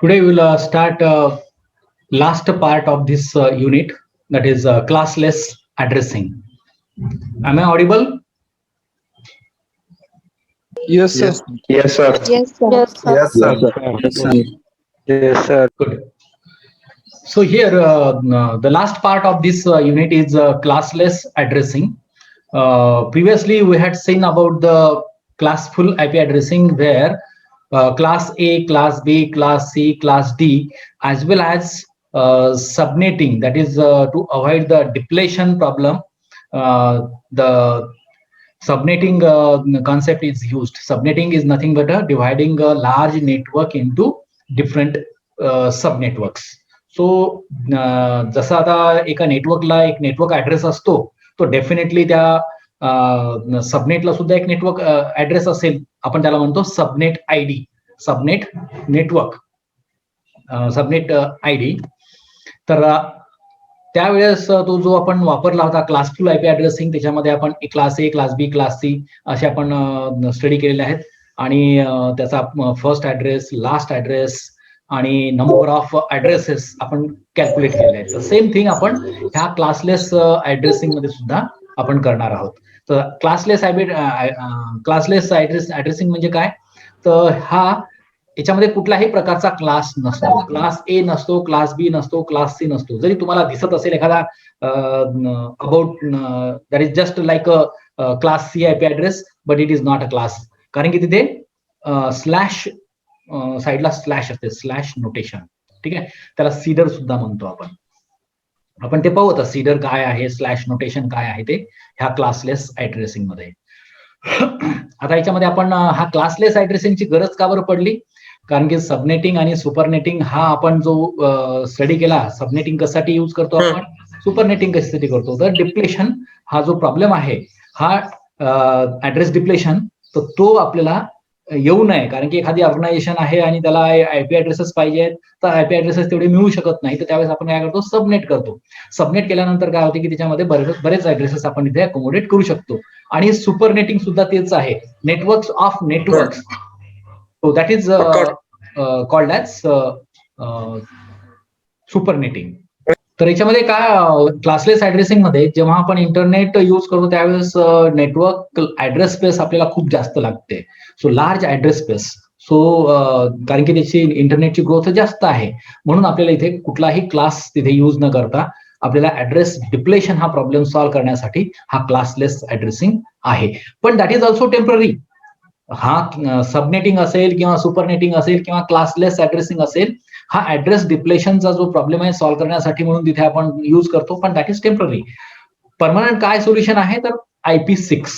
Today we will start last part of this unit, that is classless addressing. Am I audible? Yes, sir. Yes, sir. Yes, sir. Yes, sir. Yes, sir. Yes, sir. Yes, sir. Good. So here the last part of this unit is classless addressing. Previously we had seen about the classful IP addressing, where class A, class B, class C, class D, as well as subnetting, that is to avoid the depletion problem. The subnetting concept is used. Subnetting is nothing but dividing a large network into different subnetworks. So जसं आता एका नेटवर्कला एक network address असतो, तो definitely त्या सबनेटला सुद्धा एक नेटवर्क ऍड्रेस असेल. आपण त्याला म्हणतो subnet ID, subnet network, subnet ID. तर त्यावेळेस तो जो आपण वापरला होता क्लासफुल आयपी ऍड्रेसिंग, त्याच्यामध्ये आपण class A, class B, class C असे आपण स्टडी केलेले आहेत. आणि त्याचा फर्स्ट ऍड्रेस, लास्ट ऍड्रेस आणि नंबर ऑफ ऍड्रेसेस आपण कॅल्क्युलेट केलेले आहेत. सेम थिंग आपण ह्या क्लासलेस ऍड्रेसिंग मध्ये सुद्धा आपण करणार आहोत. तर क्लासलेस ऍड्रेसिंग म्हणजे काय? तर हा याच्यामध्ये कुठल्याही प्रकारचा क्लास नसतो. क्लास ए नसतो, क्लास बी नसतो, क्लास सी नसतो. जरी तुम्हाला दिसत असेल एखादा about that is just like a class C IP address, but it is not a class, कारण की तिथे स्लॅश साईडला स्लॅश असते, स्लॅश नोटेशन. ठीक आहे, त्याला सीडर सुद्धा म्हणतो आपण ते पाहू आता सीडर काय आहे, स्लॅश नोटेशन काय आहे ते ह्या क्लासलेस ऍड्रेसिंग मध्ये. आता याच्यामध्ये आपण हा क्लासलेस ऍड्रेसिंगची गरज का बरं पडली? कारण की सबनेटिंग आणि सुपरनेटिंग हा आपण जो स्टडी केला, सबनेटिंग कशासाठी यूज करतो आपण, सुपरनेटिंग कशासाठी करतो. तर डिप्लेशन हा जो प्रॉब्लेम आहे, हा ऍड्रेस डिप्लेशन, तर तो आपल्याला येऊ नये. कारण की एखादी ऑर्गनायझेशन आहे आणि त्याला आयपी ऍड्रेसेस पाहिजेत, तर आयपी ऍड्रेसेस तेवढे मिळू शकत नाही. तर त्यावेळेस आपण काय करतो, सबनेट करतो. सबनेट केल्यानंतर काय होते की त्याच्यामध्ये बरेच ऍड्रेसेस आपण इथे अकोमोडेट करू शकतो. आणि सुपरनेटिंग सुद्धा तेच आहे, networks of networks. So that is called as supernetting. तर याच्यामध्ये काय, क्लासलेस ऍड्रेसिंग मध्ये जेव्हा आपण इंटरनेट यूज करतो त्यावेळेस नेटवर्क ऍड्रेस स्पेस आपल्याला खूप जास्त लागते. So large address space. So कारण की त्याची इंटरनेटची ग्रोथ जास्त आहे, म्हणून आपल्याला इथे कुठलाही क्लास तिथे यूज न करता आपल्याला ऍड्रेस डिप्लेशन हा प्रॉब्लेम सॉल्व्ह करण्यासाठी हा क्लासलेस ऍड्रेसिंग आहे. पण दॅट इज ऑल्सो टेम्पररी. हा सबनेटिंग असेल किंवा सुपरनेटिंग असेल किंवा क्लासलेस ऍड्रेसिंग असेल, हा ऍड्रेस डिप्लेशनचा जो प्रॉब्लेम आहे सॉल्व्ह करण्यासाठी म्हणून तिथे आपण यूज करतो, पण दॅट इज टेम्पररी. परमनंट काय सोल्युशन आहे? तर IP6,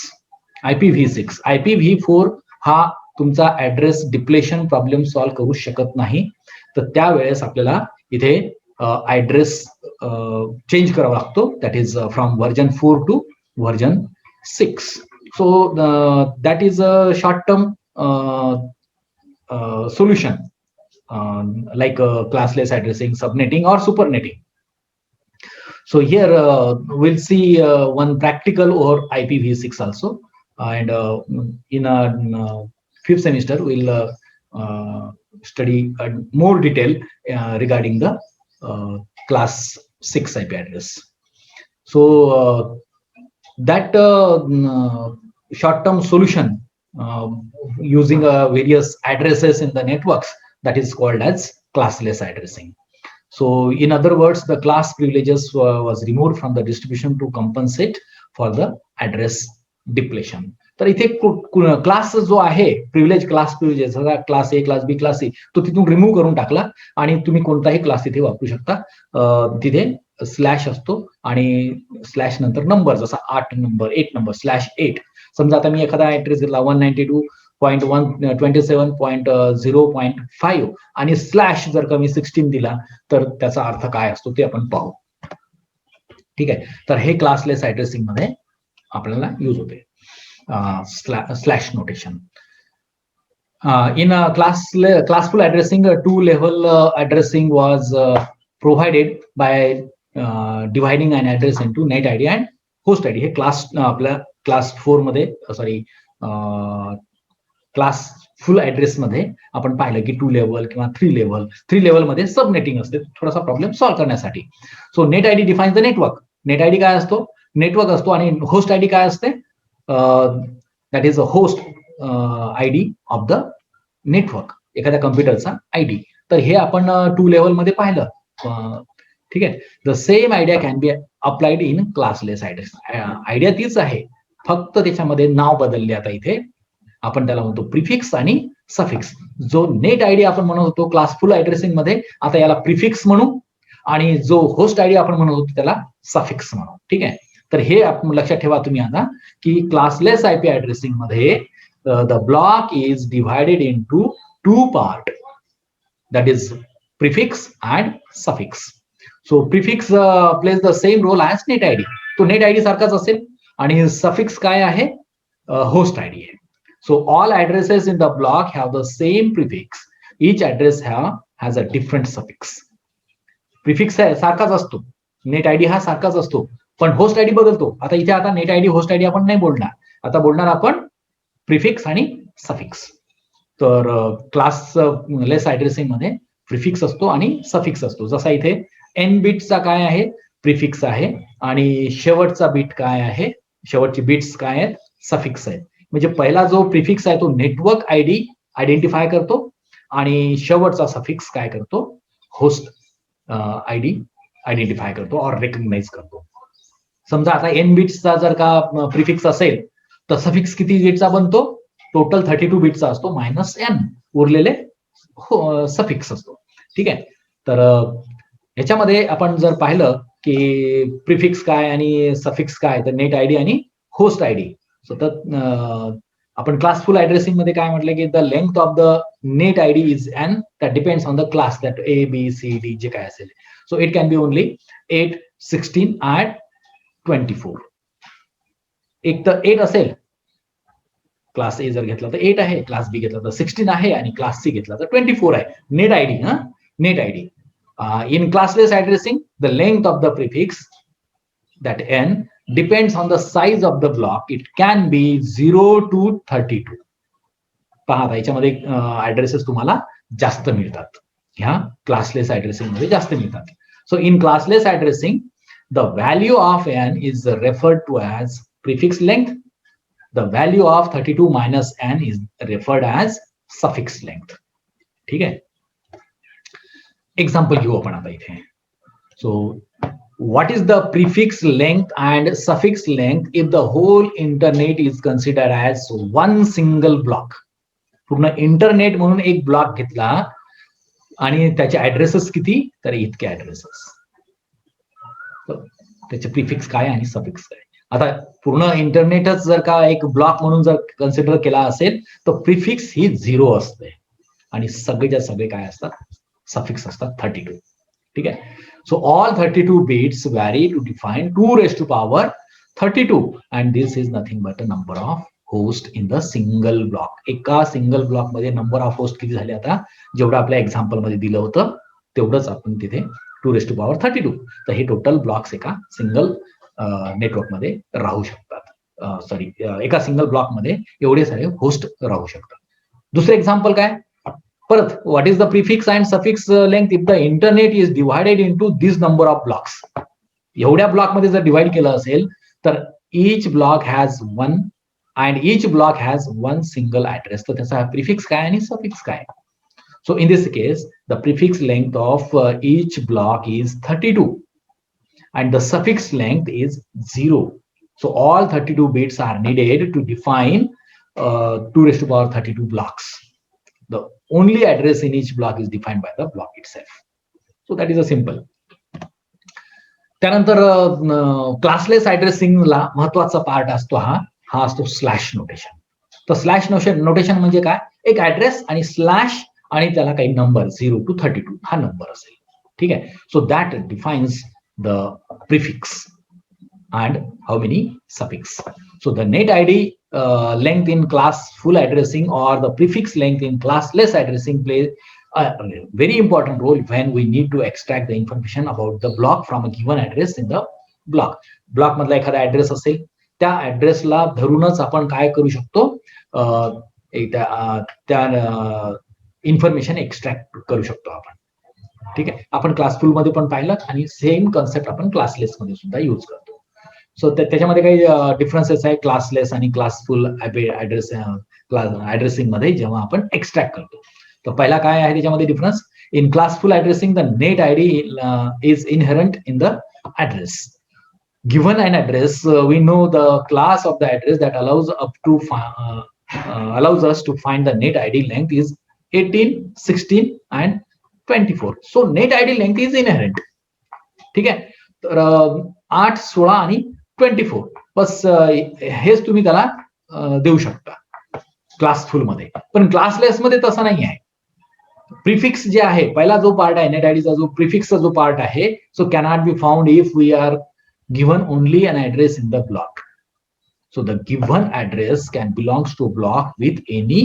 IPv6. IPv4 हा तुमचा ऍड्रेस डिप्लेशन प्रॉब्लेम सॉल्व्ह करू शकत नाही. तर त्यावेळेस आपल्याला इथे ऍड्रेस चेंज करावा लागतो, that is from version 4 to version 6. So that is a short-term solution, like classless addressing, subnetting, or supernetting. So here we'll see one practical over IPv6 also, and in a fifth semester we'll study more detail regarding the class 6 IP address. So that short-term solution using various addresses in the networks, that is called as classless addressing. So in other words, the class privileges was removed from the distribution to compensate for the address depletion. तर इथे class जो आहे, privilege, class privilege, class A, class B, class C, तो तिथून remove करून टाकला आणि तुम्ही कोणताही क्लास तिथे वापरू शकता. तिथे स्लॅश असतो आणि स्लॅश नंतर नंबर, जसा 8 नंबर, 8 नंबर, स्लॅश 8. समजा आता मी एखादा ऍड्रेस घेतला 192.127.0.5 आणि स्लॅश जर का मी 16 दिला, तर त्याचा अर्थ काय असतो ते आपण पाहू. ठीक आहे, तर हे क्लासलेस ऍड्रेसिंग मध्ये आपल्याला यूज होते slash notation. In classful addressing, two-level addressing was provided by dividing an address into net ID and host ID. हे क्लास आपल्या क्लास 4 मध्ये, सॉरी, क्लास फुल ऍड्रेस मध्ये आपण पाहिलं की 2 लेवल किंवा 3 लेवल मध्ये सबनेटिंग असते थोडासा प्रॉब्लेम सॉल्व्ह करण्यासाठी. So net ID defines the network. Net ID काय असतो? नेटवर्क असतो. आणि होस्ट आयडी काय असते? That is a host ID of the network, एखाद्या कम्प्युटरचा आयडी. तर हे आपण 2 लेवल मध्ये पाहिलं. ठीक आहे. The same idea can be applied in classless address. Idea तीच आहे, फक्त त्याच्यामध्ये नाव बदलले. आता इथे आपण त्याला म्हणतो प्रिफिक्स आणि सफिक्स. जो नेट आयडी आपण म्हणत होतो क्लासफुल ऍड्रेसिंग मध्ये, आता याला प्रिफिक्स म्हणू, आणि जो होस्ट आयडी आपण म्हणत होतो त्याला सफिक्स म्हणू. ठीक आहे. तर हे लक्षात ठेवा तुम्ही आता की क्लासलेस आयपी ऍड्रेसिंग मध्ये the block is divided into 2 part, that is prefix and suffix. So prefix plays the same role as net ID. तो नेट आयडी सारखाच असेल. आणि सफिक्स काय आहे? होस्ट आयडी आहे. So all addresses in the block have the same prefix. Each address has a different suffix. Prefix सारखाच असतो, net ID हा सारखाच असतो, पण होस्ट आयडी बदलतो. आता इथे आता नेट आयडी होस्ट आयडी आपण नाही बोलणार, आता बोलणार आपण प्रिफिक्स आणि सफिक्स. तर क्लासलेस ऍड्रेसिंग मध्ये प्रिफिक्स असतो आणि सफिक्स असतो. जसा इथे n बिटचा काय आहे? प्रिफिक्स आहे. आणि शेवटचा बिट काय आहे? शेवटची बिट्स काय आहेत? सफिक्स आहेत. म्हणजे पहिला जो प्रिफिक्स आहे तो नेटवर्क आयडी आयडेंटिफाय करतो, आणि शेवटचा सफिक्स काय करतो? होस्ट आयडी आयडेंटिफाय करतो और रेकग्नाइज करतो. समजा आता n बिट्सचा जर का प्रिफिक्स असेल तर सफिक्स किती बिटचा बनतो? टोटल 32 बिटचा असतो, -n उरलेले सफिक्स असतो. ठीक आहे. तर ह्याच्यामध्ये आपण जर पाहिलं की प्रिफिक्स काय आणि सफिक्स काय, तर नेट आयडी आणि होस्ट आयडी. सो तर आपण क्लासफुल ऍड्रेसिंग मध्ये काय म्हटलं की the length of the net ID is n, that depends on the class, that A, B, C, D जे काय असेल. So it can be only 8, 16 and 24. एक तर 8 असेल, क्लास A जर घेतला तर 8 आहे, क्लास B घेतला तर 16 आहे, आणि क्लास C घेतला तर 24 आहे. Net ID net ID. In classless addressing, the length of the prefix, that n, depends on the size of the block. It can be 0 to 32. पहा याच्यामध्ये ऍड्रेसेस तुम्हाला जास्त मिळतात, ह्या क्लासलेस ऍड्रेसिंग मध्ये जास्त मिळतात. So in classless addressing the value of n is referred to as prefix length. The value of 32 minus n is referred as suffix length. ठीक आहे. एक्झाम्पल घेऊ आपण आता इथे. So what is the prefix length and suffix length if the whole internet is considered as one single block? पूर्ण internet म्हणून एक block घेतला आणि त्याचे ऍड्रेसेस किती? तर इतके ऍड्रेसेस. त्याचे प्रिफिक्स काय आणि सफिक्स काय? आता पूर्ण इंटरनेटच जर का एक ब्लॉक म्हणून जर कन्सिडर केला असेल तर प्रिफिक्स ही 0 असते, आणि सगळेच्या सगळे काय असतात? सफिक्स असतात 32. ठीक आहे. So all 32 bits vary to define 2 raised to power 32, and this is nothing but a number of host in the single block. एका सिंगल ब्लॉक मध्ये नंबर ऑफ होस्ट किती झाले? आता जेवढं आपल्या एक्झाम्पल मध्ये दिलं होतं तेवढंच आपण तिथे 2 raised to power 32. तर हे टोटल ब्लॉक्स एका सिंगल नेटवर्क मध्ये राहू शकतात. सॉरी, एका सिंगल ब्लॉक मध्ये एवढे सारे होस्ट राहू शकतात. दुसरं एक्झाम्पल काय? परत, what is the prefix and suffix length if the internet is divided into this number of blocks? एवढ्या ब्लॉक मध्ये जर डिवाइड केलं असेल तर each block has one and each block has one single address. तर त्याचा प्रिफिक्स काय आणि सफिक्स काय? So in this case, the prefix length of each block is 32 and the suffix length is 0. So all 32 bits are needed to define 2 raised to power 32 blocks. The only address in each block is defined by the block itself. So that is a simple. त्यानंतर classless ऍड्रेसिंगला महत्वाचा part असतो हा असतो slash notation. तर slash notation म्हणजे काय? एक address आणि स्लॅश आणि त्याला काही नंबर 0 to 32 हा नंबर असेल. ठीक आहे. So that defines the prefix and how many suffix. So the net ID length in classful addressing or the prefix length in classless addressing plays a very important role when we need to extract the information about the block from a given address in the block. Block मधला एखादा address असेल, त्या ऍड्रेसला धरूनच आपण काय करू शकतो? त्या information extract करू शकतो आपण. ठीक आहे, आपण क्लासफुल मध्ये पण पाहिलं आणि सेम कन्सेप्ट आपण क्लासलेस मध्ये सुद्धा युज करतो. सो त्याच्यामध्ये काही डिफरन्सेस आहे क्लासलेस आणि क्लासफुल ऍड्रेसिंग मध्ये जेव्हा आपण एक्स्ट्रॅक्ट करतो. तर पहिला काय आहे त्याच्यामध्ये difference? In classful addressing, the net ID is inherent in the address. Given an address, we know the class of the address that allows us to find the net ID length is 18, 16 and 24. So net ID length is inherent. ठीक आहे, तर 8, 16 आणि 24 बस हेच तुम्ही त्याला देऊ शकता classful मध्ये. पण क्लासलेस मध्ये तसं नाही आहे. प्रिफिक्स जे आहे, पहिला जो पार्ट आहे नेट आयडीचा, जो प्रिफिक्सचा जो पार्ट आहे, so cannot be found if we are given only an address in the block. So the given address can belongs to block with any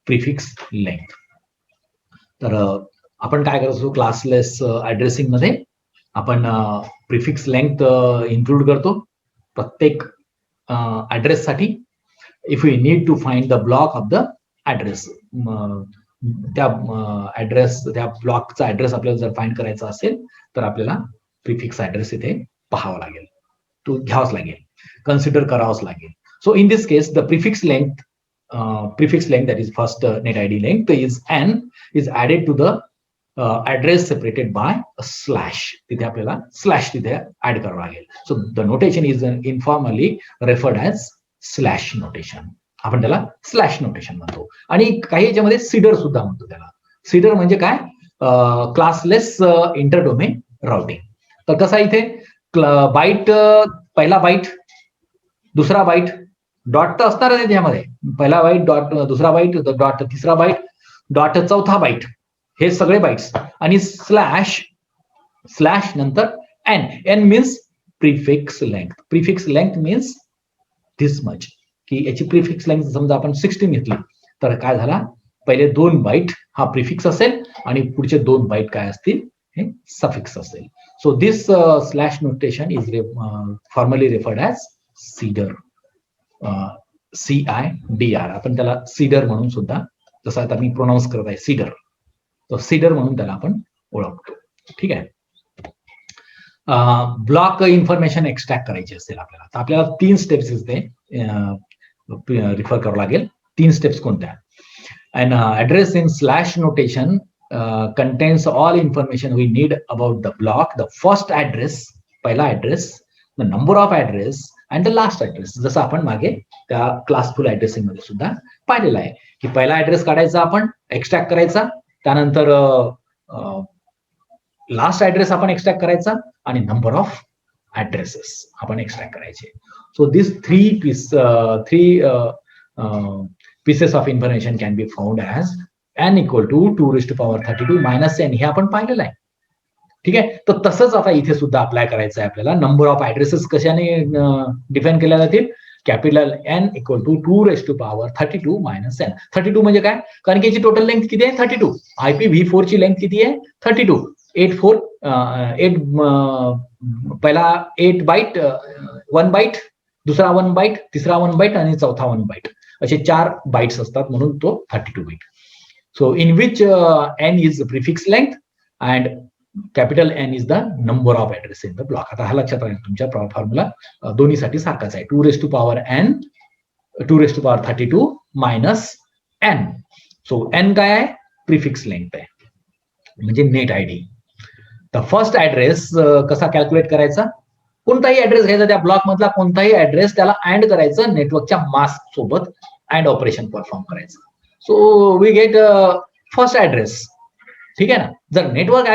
prefix length. तर आपण काय करतो क्लासलेस ऍड्रेसिंग मध्ये? आपण प्रिफिक्स लेंथ इन्क्लूड करतो प्रत्येक address साठी. If we need to find the block of the address, त्या ब्लॉकचा ऍड्रेस आपल्याला जर फाइंड करायचा असेल तर आपल्याला प्रिफिक्स ऍड्रेस इथे पाहावा लागेल, तो घ्यावाच लागेल, कन्सिडर करावाच लागेल. So in this case the prefix length that is first net ID length is added to the address separated by a slash. तिथे आपल्याला स्लॅश तिथे ऍड करावं लागेल. So the notation is informally referred as slash notation. आपण त्याला slash notation म्हणतो. आणि काही याच्यामध्ये सीडर सुद्धा म्हणतो त्याला. सीडर म्हणजे काय? Classless interdomain routing. तर कसा इथे बाईट, पहिला बाईट, दुसरा बाईट, डॉट तर असणार आहे त्यामध्ये. पहिला बाईट, डॉट, दुसरा बाईट, डॉट, तिसरा बाईट, डॉट, चौथा बाईट, हे सगळे बाईट्स. आणि स्लॅश, स्लॅश नंतर n. N means prefix length. Prefix length means this much. की याची प्रिफिक्स लेंथ समजा आपण 16 घेतली तर काय झाला, पहिले 2 बाईट हा प्रिफिक्स असेल आणि पुढचे 2 बाईट काय असतील, हे सफिक्स असेल. So this slash notation is formally referred as cedar. CIDR. आपण त्याला सीडर म्हणून सुद्धा, जसं आता मी प्रोनाऊन्स करत आहे सीडर, तो सीडर म्हणून त्याला आपण ओळखतो. ठीक आहे. ब्लॉक इन्फॉर्मेशन एक्स्ट्रॅक्ट करायची असेल आपल्याला तर आपल्याला 3 स्टेप्स इथे रिफर करावं लागेल. 3 स्टेप्स कोणत्या? An address in slash notation contains all information we need about the block. The first address, पहिला address, the number of address and the last address. जसं आपण मागे त्या क्लासफुल ऍड्रेसिंग मध्ये सुद्धा पाहिलेलं आहे की पहिला ऍड्रेस काढायचा, आपण एक्स्ट्रॅक्ट करायचा, त्यानंतर लास्ट ऍड्रेस आपण एक्स्ट्रॅक्ट करायचा आणि नंबर ऑफ ऍड्रेसेस आपण एक्स्ट्रॅक्ट करायचे. So this three pieces of information can be found as n equal to 2⁻32 - n. हे आपण पाहिलेलं आहे. ठीक आहे. तर तसंच आता इथे सुद्धा अप्लाय करायचं आहे आपल्याला. नंबर ऑफ ऍड्रेसेस कशाने डिफाईन केल्या जातील? Capital N equal to 2⁻32 - n. 32 म्हणजे काय? कारण की याची टोटल लेंथ किती आहे? 32. IPv4 ची लेंथ किती आहे? 32. 8 पहिला 8 बाईट, 1 बाईट, दुसरा 1 बाईट, तिसरा 1 बाईट आणि चौथा 1 बाईट, असे 4 बाईट्स असतात, म्हणून तो 32 byte. So in which n is prefix length and capital N is the number of address in the block. आता हा लक्षात राहील, तुमच्या फॉर्म्युला दोन्हीसाठी सारखाच आहे. 2⁻32 - n. सो n काय आहे? प्रिफिक्स लेंथ आहे, म्हणजे नेट आयडी. तर फर्स्ट ऍड्रेस कसा कॅल्क्युलेट करायचा? कोणताही ऍड्रेस घ्यायचा, त्या ब्लॉक मधला कोणताही ऍड्रेस, त्याला ऍड करायचं नेटवर्कच्या मास्क सोबत, ऍड ऑपरेशन परफॉर्म करायचं. So we get first address. ठीक आहे ना. जर नेटवर्क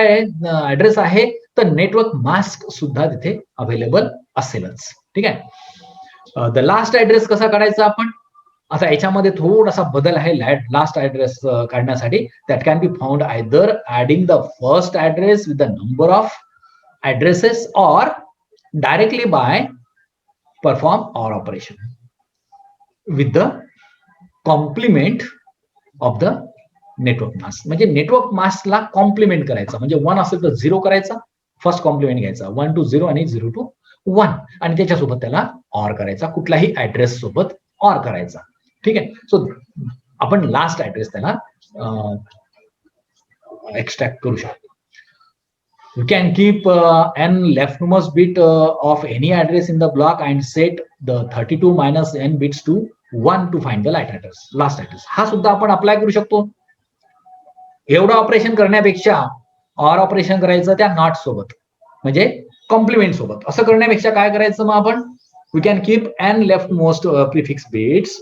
ऍड्रेस आहे तर नेटवर्क मास्क सुद्धा तिथे अवेलेबल असेलच. ठीक आहे. द लास्ट ऍड्रेस कसा काढायचा आपण? आता याच्यामध्ये थोडासा बदल आहे लास्ट ऍड्रेस काढण्यासाठी. That can be found either adding the first address with the number of addresses or directly by perform OR operation with the complement of the network mask. म्हणजे नेटवर्क मास्कला कॉम्प्लिमेंट करायचा, म्हणजे 1 असेल तर 0 करायचा, first complement घ्यायचा, 1 to 0 आणि 0 to 1, आणि त्याच्यासोबत त्याला OR करायचा, कुठलाही ऍड्रेस सोबत OR करायचा. ठीक आहे. सो आपण लास्ट ऍड्रेस त्याला एक्स्ट्रॅक्ट करू शकतो. You can keep n leftmost bit of any address in the block and set the 32 minus n bits to 1 to find the last address. हा सुद्धा आपण अप्लाय करू शकतो. एवढं ऑपरेशन करण्यापेक्षा ऑर ऑपरेशन करायचं त्या नॉट सोबत, म्हणजे कॉम्प्लिमेंट सोबत. असं करण्यापेक्षा काय करायचं मग आपण, we can keep n leftmost prefix bits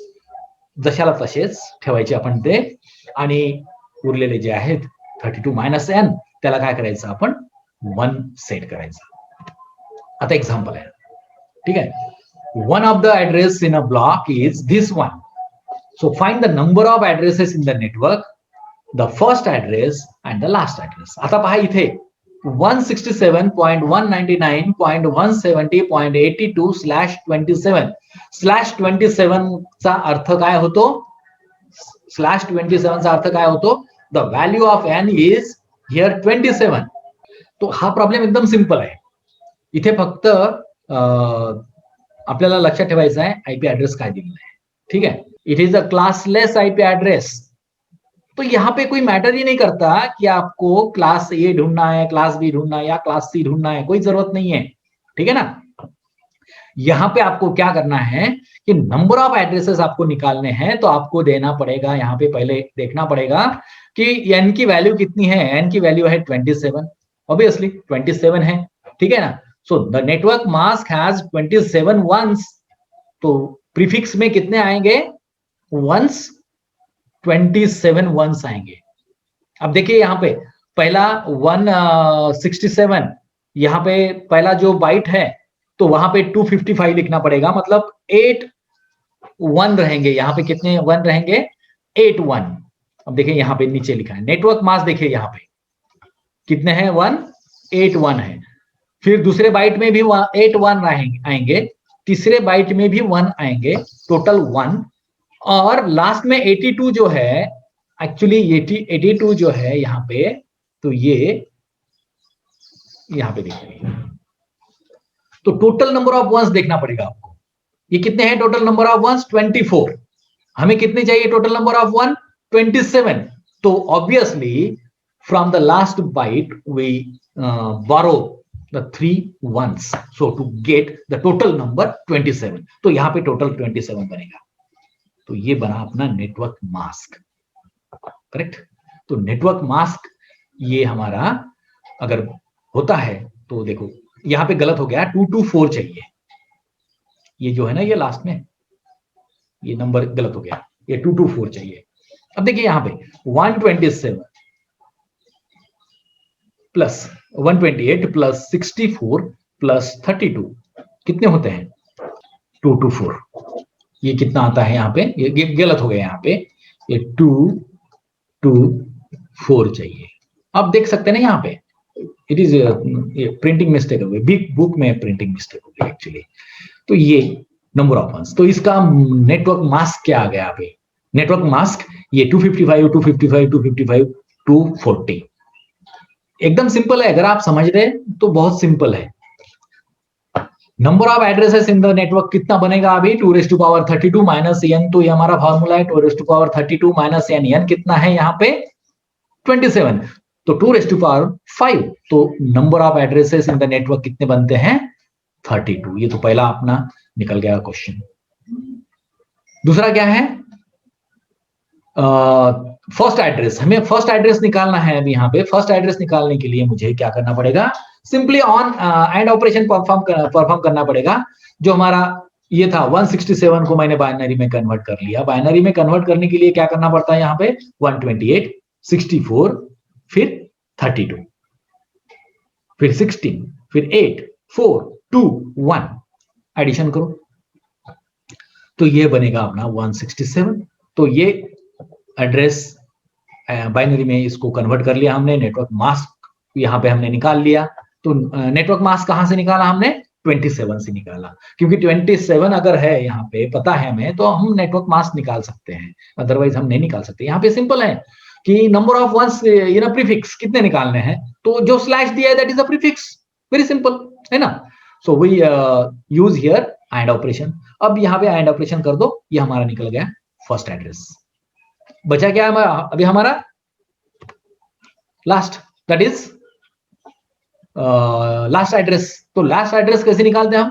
जशाला तसेच ठेवायचे आपण ते, आणि उरलेले जे आहेत 32 मायनस n त्याला काय करायचं आपण 1 सेट करायचं. आता एक्झाम्पल आहे, ठीक आहे. One of the address in a block is this one. So find the number of addresses in the network, the first address and the last address. आता पहा इथे 167.199.170.82/27/27 चा अर्थ काय होतो, /27 चा अर्थ काय होतो, the value of n is here 27. तो हा प्रॉब्लेम एकदम सिंपल आहे. इथे फक्त आपल्याला लक्षात ठेवायचं आहे आईपी ऍड्रेस काय दिलेला आहे, ठीक है. It is a classless IP address. तो यहाँ पे कोई मैटर ही नहीं करता कि आपको क्लास ए ढूंढना है, क्लास बी ढूंढना है या क्लास सी ढूंढना है, कोई जरूरत नहीं है, ठीक है ना. यहाँ पे आपको क्या करना है कि नंबर ऑफ एड्रेसेस आपको निकालने हैं, तो आपको देना पड़ेगा, यहाँ पे पहले देखना पड़ेगा कि n की वैल्यू कितनी है. n की वैल्यू है 27, ऑब्वियसली 27 है, ठीक है ना. So the network mask has 27 वंस. तो प्रीफिक्स में कितने आएंगे वंस, 27 वंस आएंगे. अब देखिए यहाँ पे पहला 167, यहाँ पे पहला जो बाइट है तो वहां पे 255 लिखना पड़ेगा, मतलब 8 1 रहेंगे. यहाँ पे कितने 1 रहेंगे, 8 1. अब देखिए यहाँ पे नीचे लिखा है नेटवर्क मास्क, देखिए यहाँ पे कितने हैं 1 8 1 है. फिर दूसरे बाइट में भी 8 1 आएंगे, तीसरे बाइट में भी 1 आएंगे, टोटल 1. और लास्ट में 82 जो है, एक्चुअली 82 जो है यहाँ पे, तो ये यहाँ पे देखिए, तो टोटल नंबर ऑफ वंस देखना पड़ेगा आपको. ये कितने हैं टोटल नंबर ऑफ वंस, 24. हमें कितने चाहिए टोटल नंबर ऑफ 1, 27. तो obviously from the last byte we borrow the 3 ones, so to get the total number 27. तो यहाँ पे टोटल 27 बनेगा. तो ये बना अपना नेटवर्क मास्क, करेक्ट. तो नेटवर्क मास्क ये हमारा अगर होता है तो देखो यहाँ पे गलत हो गया, 224 चाहिए. ये जो है ना, ये लास्ट में ये नंबर गलत हो गया, ये 224 चाहिए. अब देखिए यहाँ पे 127 प्लस 128 प्लस 64 प्लस 32 कितने होते हैं, 224. ये कितना आता है यहाँ पे, ये गलत हो गया यहाँ पे, ये 224 चाहिए. आप देख सकते हैं ना यहाँ पे, इट इज प्रिंटिंग मिस्टेक हो गई, बिग बुक में प्रिंटिंग मिस्टेक हो गई एक्चुअली. तो ये नंबर ऑफ वंस, तो इसका नेटवर्क मास्क क्या आ गया यहाँ पे, नेटवर्क मास्क ये 255 255 255 240. एकदम सिंपल है, अगर आप समझ रहे तो बहुत सिंपल है. Number of addresses in the network कितना बनेगा अभी, 2⁻32 माइनस n. तो ये हमारा फॉर्मूला है 2⁻32 माइनस n. n कितना है यहाँ पे 27, तो 2⁵. तो number of addresses in the network कितने बनते हैं, 32. ये तो पहला अपना निकल गया क्वेश्चन. दूसरा क्या है, फर्स्ट एड्रेस. हमें फर्स्ट एड्रेस निकालना है. अभी यहाँ पे फर्स्ट एड्रेस निकालने के लिए मुझे क्या करना पड़ेगा, simply on end operation perform करना पड़ेगा. जो हमारा ये था 167 को मैंने बाइनरी में कन्वर्ट कर लिया. बाइनरी में कन्वर्ट करने के लिए क्या करना पड़ता है यहाँ पे, 128 64 फिर 32 फिर 16 फिर 8 4 2 1 एडिशन करो, तो ये बनेगा अपना 167. तो ये एड्रेस बाइनरी में इसको कन्वर्ट कर लिया हमने. नेटवर्क मास्क यहाँ पे हमने निकाल लिया. तो नेटवर्क मास्क कहां से निकाला हमने, 27 से निकाला, क्योंकि 27 अगर है यहाँ पे पता है हमें, तो हम नेटवर्क मास्क निकाल सकते हैं, अदरवाइज हम नहीं निकाल सकते. यहाँ पे सिंपल है कि number of ones in a prefix कितने निकालने हैं, तो जो स्लैश दिया है that is a prefix, very simple है ना. So we use here AND operation. अब यहाँ पे एंड ऑपरेशन कर दो, ये हमारा निकल गया फर्स्ट एड्रेस. बचा क्या है अभी हमारा last, that is last address. तो लास्ट एड्रेस कैसे निकालते हैं हम?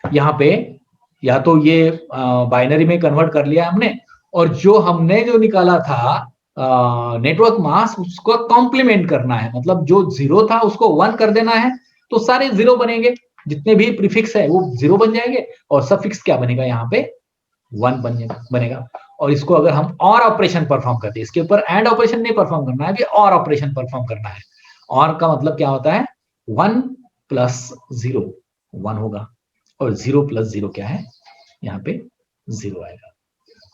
यहाँ पे या तो ये बाइनरी में कन्वर्ट कर लिया हमने, और जो हमने जो निकाला था नेटवर्क मास्क, उसको कॉम्प्लीमेंट करना है, मतलब जो 0 था उसको 1 कर देना है, तो सारे 0 बनेंगे, जितने भी प्रीफिक्स है वो 0 बन जाएंगे, और सफिक्स क्या बनेगा यहाँ पे 1 बनेगा। और इसको अगर हम और ऑपरेशन परफॉर्म करते हैं, इसके ऊपर एंड ऑपरेशन नहीं परफॉर्म करना है, अभी और ऑपरेशन परफॉर्म करना है। और का मतलब क्या होता है? 1 + 0 1 होगा, और 0 + 0 क्या है? यहाँ पे 0 आएगा।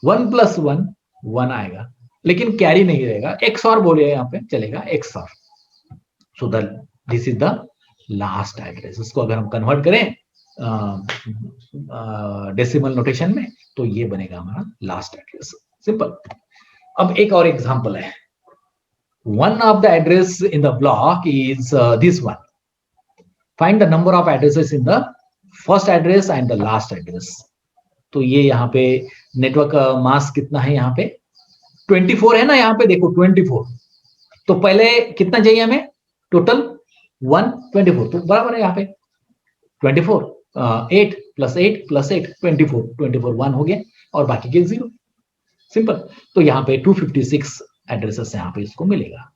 1 + 1 1 आएगा, लेकिन कैरी नहीं रहेगा, एक्स और बोले यहाँ पे चलेगा, एक्स और। So this is the last address. इसको अगर हम कन्वर्ट करें डेसिमल नोटेशन में, तो ये बनेगा हमारा लास्ट एड्रेस। सिंपल। अब एक और एग्जांपल है। One of the address in the block is this one. Find the number of addresses in the first address end the last address. तो ये यहाँ पे नेटवर्क मास्क कितना है? यहाँ पे 24 है ना, यहाँ पे देखो 24। तो पहले कितना चाहिए हमें? टोटल 124, तो बराबर है यहाँ पे 24 8 + 8 + 8 24 1 हो गया, और बाकी के 0। सिंपल। तो यहाँ पे 256 एड्रेसेस यहाँ पे इसको मिलेगा।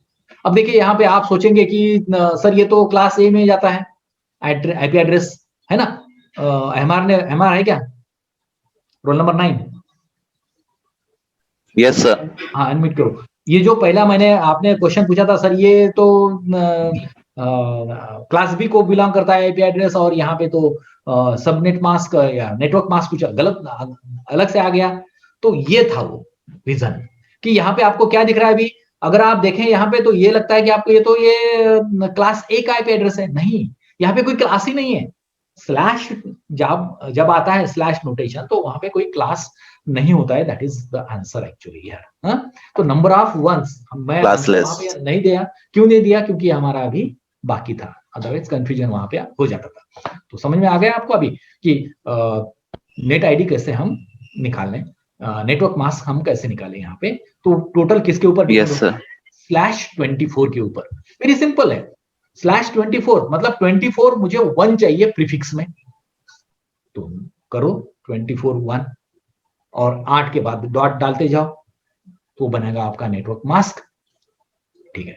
अब देखिए यहाँ पे आप सोचेंगे कि सर ये तो क्लास ए में जाता है, आईपी एड्रेस है ना, एमआर है क्या? Roll number 9। Yes sir. हाँ, अनम्यूट करो। ये जो पहला मैंने आपने क्वेश्चन पूछा था, सर ये तो क्लास बी को बिलोंग करता है आईपी एड्रेस, और यहाँ पे तो सबनेट मास्क या नेटवर्क मास्क कुछ गलत अलग से आ गया। तो ये था वो रीजन कि यहाँ पे आपको क्या दिख रहा है अभी? अगर आप देखें यहाँ पे, तो ये लगता है कि आपको ये क्लास ए का आईपी एड्रेस है। नहीं, यहाँ पे कोई क्लास ही नहीं है। स्लैश जब आता है स्लैश नोटेशन, तो वहां पे कोई क्लास नहीं होता है। That is the answer actually here. तो नंबर ऑफ वंस मैं वहां पे नहीं दिया। क्यों नहीं दिया? क्योंकि हमारा अभी बाकी था, अदरवाइज कंफ्यूजन वहां पे हो जाता था। तो समझ में आ गया आपको अभी कि नेट आईडी कैसे हम निकाल लें, नेटवर्क मास्क हम कैसे निकालें यहाँ पे? तो टोटल किसके ऊपर? Yes sir. /24 के ऊपर। वेरी सिंपल है। /24 मतलब 24 मुझे 1 चाहिए प्रीफिक्स में, तो करो 24 1, और 8 के बाद डॉट डालते जाओ, तो बनेगा आपका नेटवर्क मास्क। ठीक है।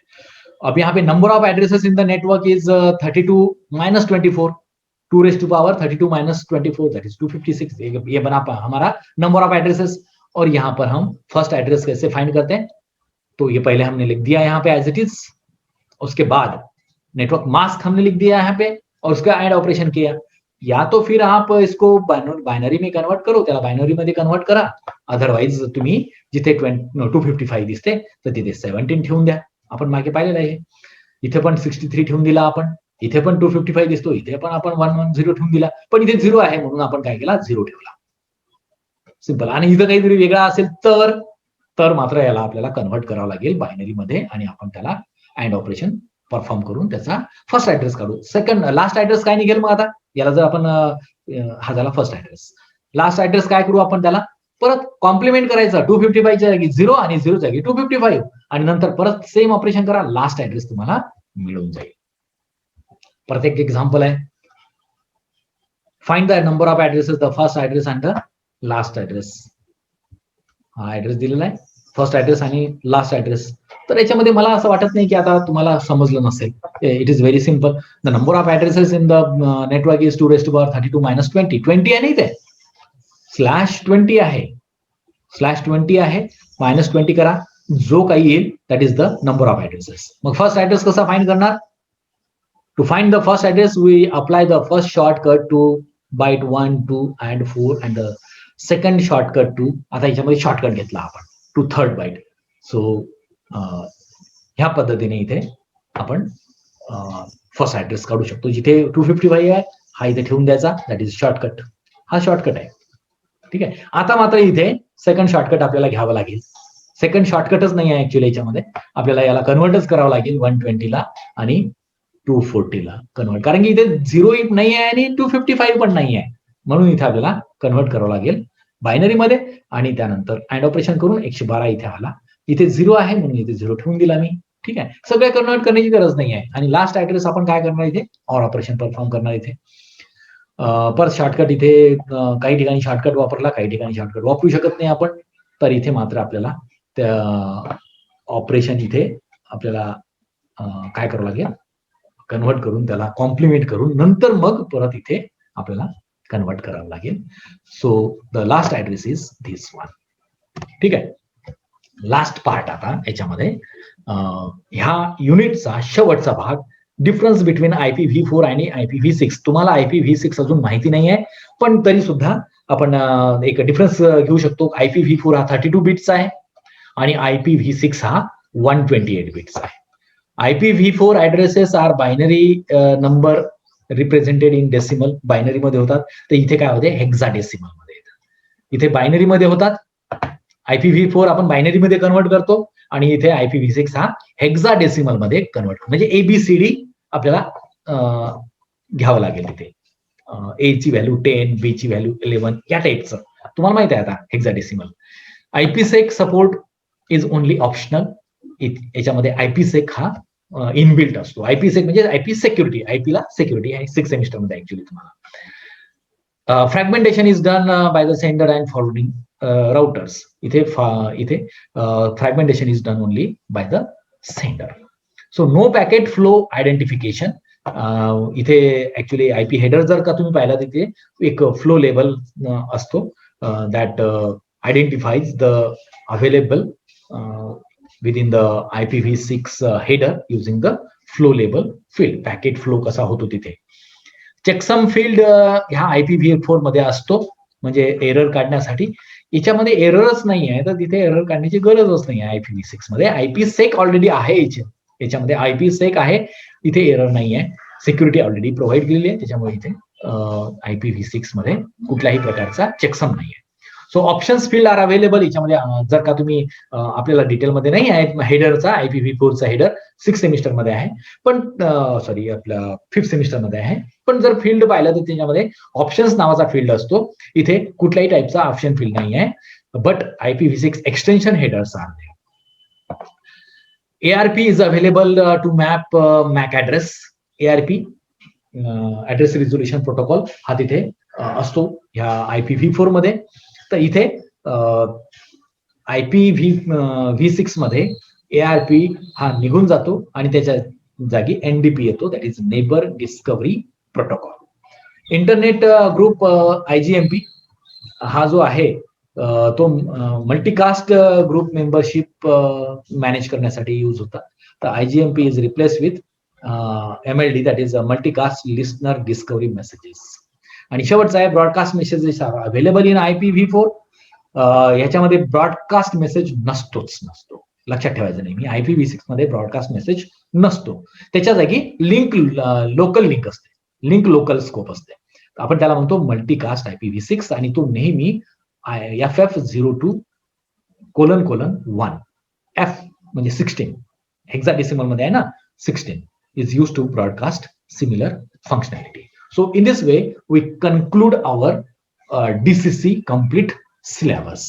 अब यहाँ पे number of addresses in the network is 32 - 24, 2⁻32 - 24 that is 256। ये बना हमारा नंबर ऑफ एड्रेसेस। और यहाँ पर हम फर्स्ट एड्रेस कैसे फाइंड करते हैं? तो ये पहले हमने लिख दिया यहाँ पे एज इट इज, उसके बाद नेटवर्क मास्क हमने लिख दिया यहाँ पे, और उसका एड ऑपरेशन किया। या तो फिर आप इसको बायनरी में कन्वर्ट करो, त्याला बायनरी मध्ये कन्वर्ट करा, अदरवाइज तुम्ही जिथे 255 दिसते तर तिथे 17 ठेवून द्या. आपण मागे पाहिलेलं आहे. इथे पण 63 ठेवून दिला आपण, इथे पण 255 दिसतो, इथे पण आपण 110 ठेवून दिला, पण इथे 0 आहे म्हणून आपण काय केला 0 ठेवला. सिंपल. आणि इथं काहीतरी वेगळा असेल तर मात्र याला आपल्याला कन्वर्ट करावं लागेल बायनरी मध्ये, आणि आपण त्याला अँड ऑपरेशन परफॉर्म करून त्याचा फर्स्ट ऍड्रेस काढू. सेकंड लास्ट ऍड्रेस काय निघेल मग आता याला, जर आपण हा झाला फर्स्ट ऍड्रेस, लास्ट ऍड्रेस काय करू आपण त्याला परत कॉम्प्लिमेंट करायचा. 255 च्या जागी 0 आणि 0 च्या जागी 255, आणि नंतर परत सेम ऑपरेशन करा, लास्ट ऍड्रेस तुम्हाला मिळून जाईल. परत एक एक्झाम्पल आहे. Find the number of addresses, the first address and the last address. हा ऍड्रेस दिलेला आहे, फर्स्ट ऍड्रेस आणि लास्ट ऍड्रेस. तर याच्यामध्ये मला असं वाटत नाही की आता तुम्हाला समजलं नसेल. It is very simple. The number of addresses in the network is 2⁻32 - 20. 20 आहे नाही ते, /20 आहे, /20 आहे, -20 करा, जो काही येईल that is the number of addresses. मग फर्स्ट ऍड्रेस कसा फाइंड करणार? To find the first address we apply the first shortcut to byte 1, 2 and 4 and the second shortcut to, आता याच्यामध्ये शॉर्टकट घेतला आपण टू थर्ड बाईट. सो ह्या पद्धतीने इथे आपण फर्स्ट ऍड्रेस काढू शकतो. जिथे 255 आहे हा इथे ठेवून द्यायचा, दॅट इज शॉर्टकट. हा शॉर्टकट आहे. ठीक आहे. आता मात्र इथे सेकंड शॉर्टकट आपल्याला घ्यावं लागेल. सेकंड शॉर्टकटच नाही आहे ऍक्च्युअली याच्यामध्ये, आपल्याला याला कन्वर्टच करावं लागेल 120 ला आणि 240 ला कन्वर्ट, कारण की इथे 0 नाही आहे आणि 255 पण नाही आहे, म्हणून इथे आपल्याला कन्वर्ट करावं लागेल बायनरीमध्ये, आणि त्यानंतर अँड ऑपरेशन करून 112 इथे आला. इथे 0 आहे म्हणून इथे 0 ठेवून दिला मी. ठीक आहे, सगळे कन्वर्ट करण्याची गरज नाही आहे. आणि लास्ट ऍड्रेस आपण काय करणार इथे, ऑर ऑपरेशन परफॉर्म करणार इथे. परत शॉर्टकट इथे काही ठिकाणी शॉर्टकट वापरला, काही ठिकाणी शॉर्टकट वापरू शकत नाही आपण. तर इथे मात्र आपल्याला त्या ऑपरेशन इथे आपल्याला काय करावं लागेल, कन्वर्ट करून त्याला कॉम्प्लिमेंट करून नंतर मग परत इथे आपल्याला कन्वर्ट करावं लागेल. So the last address is this one. ठीक आहे, लास्ट पार्ट आता याच्यामध्ये ह्या युनिटचा शेवटचा भाग, डिफरन्स बिटवीन IPv4 आणि IPv6. तुम्हाला IPv6 अजून माहिती नाही आहे, पण तरी सुद्धा आपण एक डिफरन्स घेऊ शकतो. IPv4 हा 32 बिट्स आहे आणि IPv6 हा 128 बिट्स आहे. IPv4 addresses are binary number represented in decimal, binary मध्ये होतात. तर इथे काय होते, हेक्साडेसिमल मध्ये येतात. इथे बायनरी मध्ये होतात. IPv4 आपण बायनरी मध्ये कन्वर्ट करतो आणि इथे IPv6 हा हेक्साडेसिमल मध्ये कन्वर्ट, म्हणजे ABCD आपल्याला घ्यावं लागेल. इथे A ची व्हॅल्यू 10, B ची व्हॅल्यू 11 या टाईपचं तुम्हाला माहिती आहे आता hexadecimal. IPsec support is only optional. याच्यामध्ये IPsec हा इनबिल्ट असतो. IPsec म्हणजे IP सिक्युरिटी, IP ला सिक्युरिटी आहे 6th सेमिस्टर मध्ये ऍक्च्युअली तुम्हाला. Fragmentation is done by the sender and forwarding routers. इथे fragmentation is done only by the sender. So no packet flow identification. इथे actually IP header जर का तुम्ही पाहिला, तिथे एक फ्लो लेबल असतो that identifies the available within the IPv6 header using the flow label field. Packet flow कसा होतो तिथे. चेकसम फील्ड ह्या IPv4 मध्ये असतो, म्हणजे एरर काढण्यासाठी. याच्यामध्ये एररच नाही आहे, तर तिथे एरर काढण्याची गरजच नाही आहे. IPv6 मध्ये IPsec ऑलरेडी आहे. याच्यामध्ये IPsec आहे, इथे एरर नाही आहे. सिक्युरिटी ऑलरेडी प्रोव्हाइड केलेली आहे, त्याच्यामुळे इथे IPv6 मध्ये कुठल्याही प्रकारचा चेकसम नाही आहे. So options field are available. याच्यामध्ये जर का तुम्ही आपल्याला डिटेलमध्ये नाही आहे हेडरचा, IPv4चा हेडर 6th सेमिस्टर मध्ये आहे, पण सॉरी आपल्या 5th सेमिस्टर मध्ये आहे. पण जर फील्ड पाहिलं तर त्याच्यामध्ये ऑप्शन्स नावाचा फील्ड असतो. इथे कुठल्याही टाईपचा ऑप्शन फील्ड नाही आहे, but IPv6 extension headers are there. ARP is available to map MAC address. ARP address resolution protocol हा तिथे असतो ह्या IPv4 मध्ये. तर इथे IPv6 मध्ये ARP हा निघून जातो आणि त्याच्या जागी NDP येतो, that is neighbour discovery protocol. Internet group IGMP हा जो आहे तो मल्टीकास्ट ग्रुप मेंबरशिप मॅनेज करण्यासाठी यूज होता. तर IGMP is replace with MLD, that is multicast listener discovery messages. आणि शेवटचा आहे broadcast messages are available in IPv4. ह्याच्यामध्ये ब्रॉडकास्ट मेसेज नसतो, लक्षात ठेवायचं नाही. IPv6 मध्ये ब्रॉडकास्ट मेसेज नसतो, त्याच्या जागी लिंक लोकल लिंक असते, लिंक लोकल स्कोप असते. आपण त्याला म्हणतो मल्टीकास्ट IPv6, आणि तो नेहमी FF02:1 F म्हणजे 16 हेक्साडेसिमल मध्ये आहे ना, 16 is use to broadcast similar functionality. So in this way, we conclude our DCC complete syllabus.